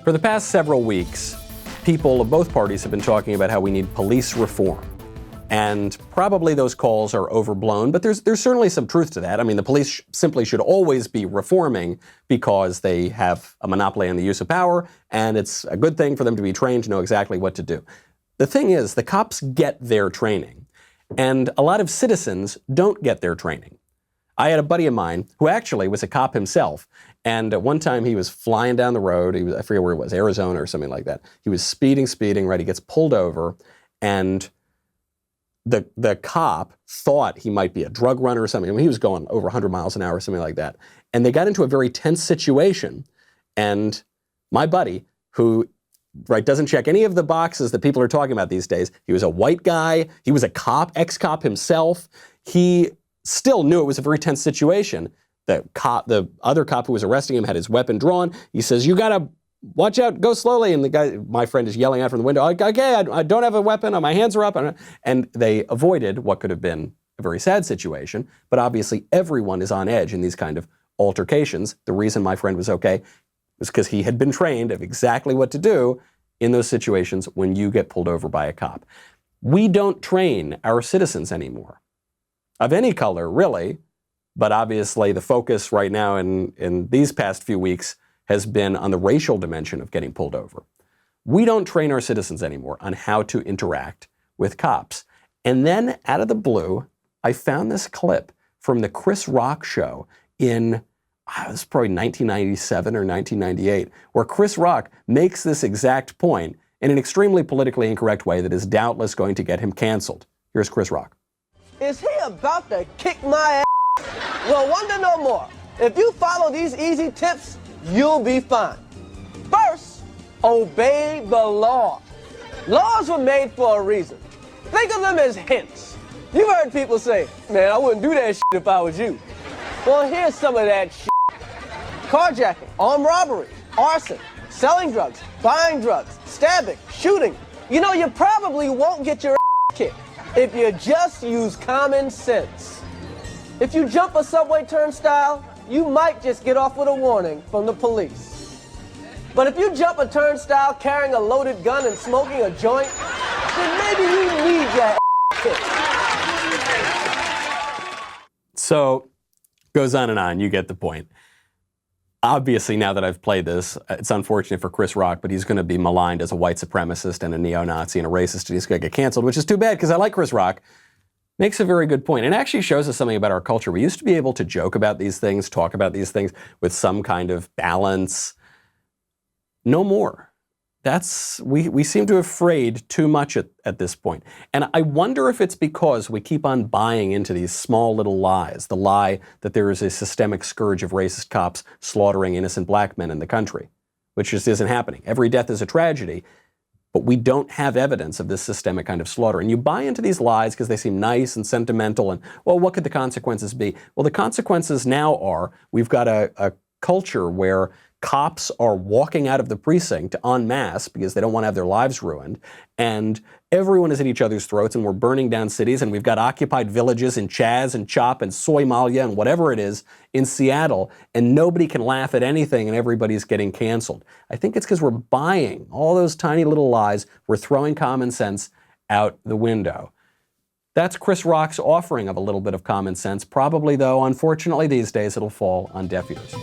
For the past several weeks, people of both parties have been talking about how we need police reform. And probably those calls are overblown, but there's certainly some truth to that. I mean, the police simply should always be reforming because they have a monopoly on the use of power, and it's a good thing for them to be trained to know exactly what to do. The thing is, the cops get their training, and a lot of citizens don't get their training. I had a buddy of mine who actually was a cop himself, and at one time he was flying down the road. I forget where it was, Arizona or something like that. He was speeding, right? He gets pulled over, and the cop thought he might be a drug runner or something. I mean, he was going over 100 miles an hour or something like that. And they got into a very tense situation, and my buddy, who doesn't check any of the boxes that people are talking about these days, he was a white guy, he was a cop, ex-cop himself, he still knew it was a very tense situation. The other cop who was arresting him had his weapon drawn. He says, "You gotta watch out, go slowly." And the guy, my friend, is yelling out from the window, "Okay, I don't have a weapon, my hands are up." And they avoided what could have been a very sad situation. But obviously everyone is on edge in these kind of altercations. The reason my friend was okay was because he had been trained of exactly what to do in those situations when you get pulled over by a cop. We don't train our citizens anymore, of any color, really, but obviously the focus right now in these past few weeks has been on the racial dimension of getting pulled over. We don't train our citizens anymore on how to interact with cops. And then, out of the blue, I found this clip from the Chris Rock show in, it was probably 1997 or 1998, where Chris Rock makes this exact point in an extremely politically incorrect way that is doubtless going to get him canceled. Here's Chris Rock. Is he about to kick my ass? Well, wonder no more. If you follow these easy tips, you'll be fine. First, obey the law. Laws were made for a reason. Think of them as hints. You've heard people say, "Man, I wouldn't do that shit if I was you." Well, here's some of that shit. Carjacking, armed robbery, arson, selling drugs, buying drugs, stabbing, shooting. You know, you probably won't get your ass kicked if you just use common sense. If you jump a subway turnstile, you might just get off with a warning from the police. But if you jump a turnstile carrying a loaded gun and smoking a joint, then maybe you need your ass kicked. So, goes on and on, you get the point. Obviously, now that I've played this, it's unfortunate for Chris Rock, but he's going to be maligned as a white supremacist and a neo-Nazi and a racist, and he's going to get canceled, which is too bad because I like Chris Rock. Makes a very good point. And actually shows us something about our culture. We used to be able to joke about these things, talk about these things with some kind of balance. No more. We seem to have frayed too much at this point. And I wonder if it's because we keep on buying into these small little lies. The lie that there is a systemic scourge of racist cops slaughtering innocent black men in the country, which just isn't happening. Every death is a tragedy. But we don't have evidence of this systemic kind of slaughter. And you buy into these lies because they seem nice and sentimental and, well, what could the consequences be? Well, the consequences now are we've got a culture where cops are walking out of the precinct en masse because they don't want to have their lives ruined. And everyone is at each other's throats, and we're burning down cities, and we've got occupied villages in Chaz and Chop and Soymalia and whatever it is in Seattle, and nobody can laugh at anything, and everybody's getting canceled. I think it's because we're buying all those tiny little lies. We're throwing common sense out the window. That's Chris Rock's offering of a little bit of common sense. Probably, though, unfortunately, these days it'll fall on deaf ears.